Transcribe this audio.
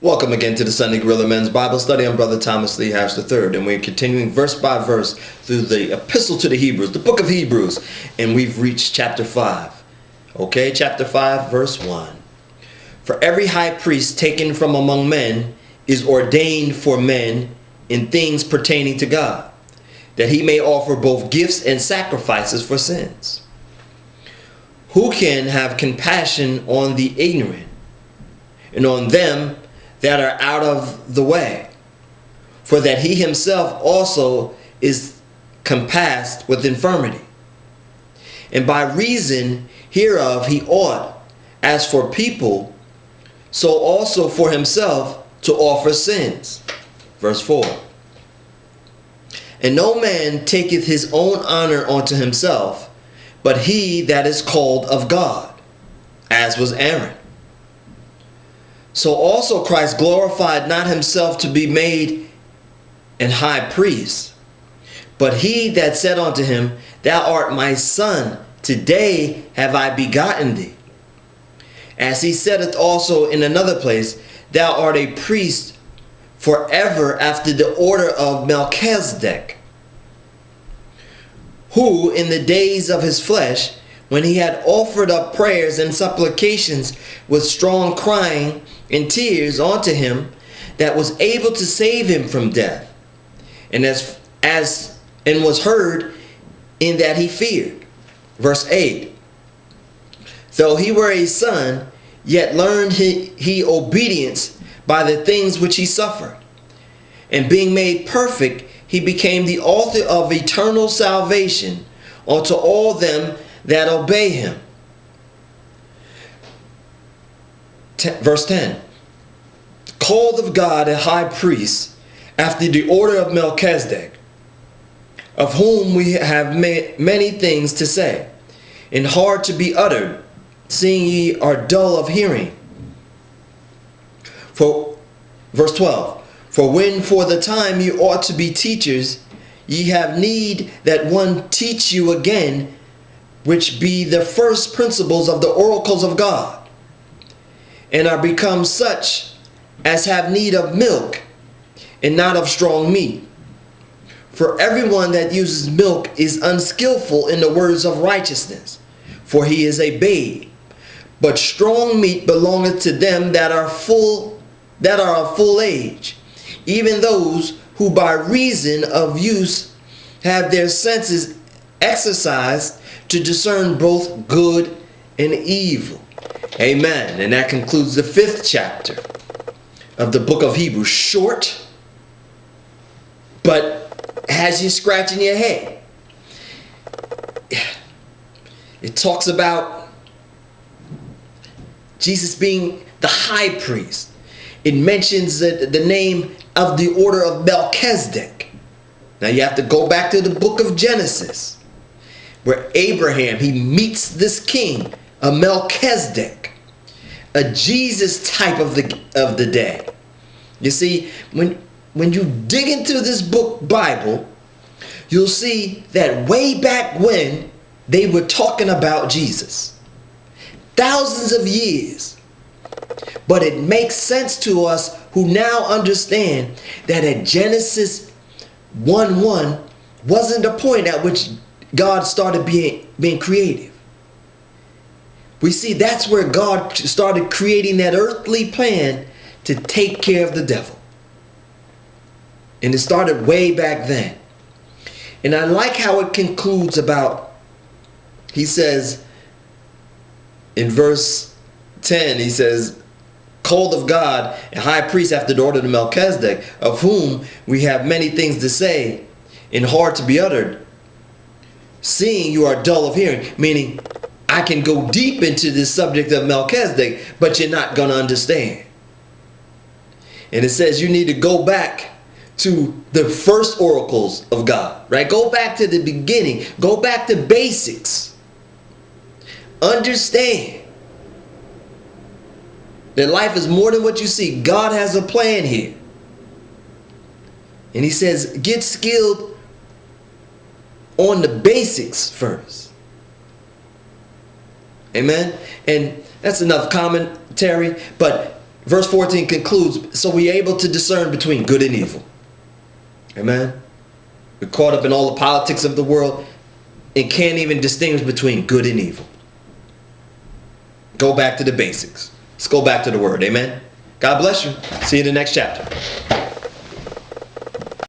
Welcome again to the Sunday Gorilla Men's Bible Study. I'm Brother Thomas Lee Harris III, and we're continuing verse by verse through the Epistle to the Hebrews, the book of Hebrews, and we've reached chapter 5. Okay, chapter 5, verse 1. For every high priest taken from among men is ordained for men in things pertaining to God, that he may offer both gifts and sacrifices for sins. Who can have compassion on the ignorant and on them that are out of the way, for that he himself also is compassed with infirmity. And by reason hereof he ought, as for people, so also for himself, to offer sins. Verse 4. And no man taketh his own honor unto himself, but he that is called of God, as was Aaron. So also Christ glorified not himself to be made an high priest, but he that said unto him, Thou art my son, today have I begotten thee. As he saith also in another place, Thou art a priest forever after the order of Melchizedek, who in the days of his flesh, when he had offered up prayers and supplications with strong crying and tears unto him, that was able to save him from death, and and was heard in that he feared. Verse 8. Though he were a son, yet learned he obedience by the things which he suffered. And being made perfect, he became the author of eternal salvation unto all them that obey him. Verse 10. Called of God a high priest after the order of Melchizedek, of whom we have many things to say, and hard to be uttered, seeing ye are dull of hearing. For verse 12. For when for the time you ought to be teachers, ye have need that one teach you again, which be the first principles of the oracles of God, and are become such as have need of milk, and not of strong meat. For everyone that uses milk is unskillful in the words of righteousness, for he is a babe. But strong meat belongeth to them that are of full age, even those who by reason of use have their senses exercised to discern both good and evil. Amen. And that concludes the 5th chapter of the book of Hebrews. Short, but has you scratching your head. It talks about Jesus being the high priest. It mentions the name of the order of Melchizedek. Now you have to go back to the book of Genesis, where Abraham, he meets this king, a Melchizedek, a Jesus type of the day. You see, when you dig into this book Bible, you'll see that way back when they were talking about Jesus, thousands of years. But it makes sense to us who now understand that at Genesis 1:1 wasn't the point at which God started being creative. We see that's where God started creating that earthly plan to take care of the devil. And it started way back then. And I like how it concludes about, he says in verse 10, he says, called of God a high priest after the order of Melchizedek, of whom we have many things to say and hard to be uttered, seeing you are dull of hearing. Meaning, I can go deep into this subject of Melchizedek, but you're not going to understand. And it says you need to go back to the first oracles of God, right? Go back to the beginning. Go back to basics. Understand that life is more than what you see. God has a plan here. And he says, get skilled on the basics first. Amen. And that's enough commentary, but Verse 14 concludes, so we're able to discern between good and evil. Amen. We're caught up in all the politics of the world and can't even distinguish between good and evil. Go back to the basics. Let's go back to the word. Amen. God bless you. See you in the next chapter.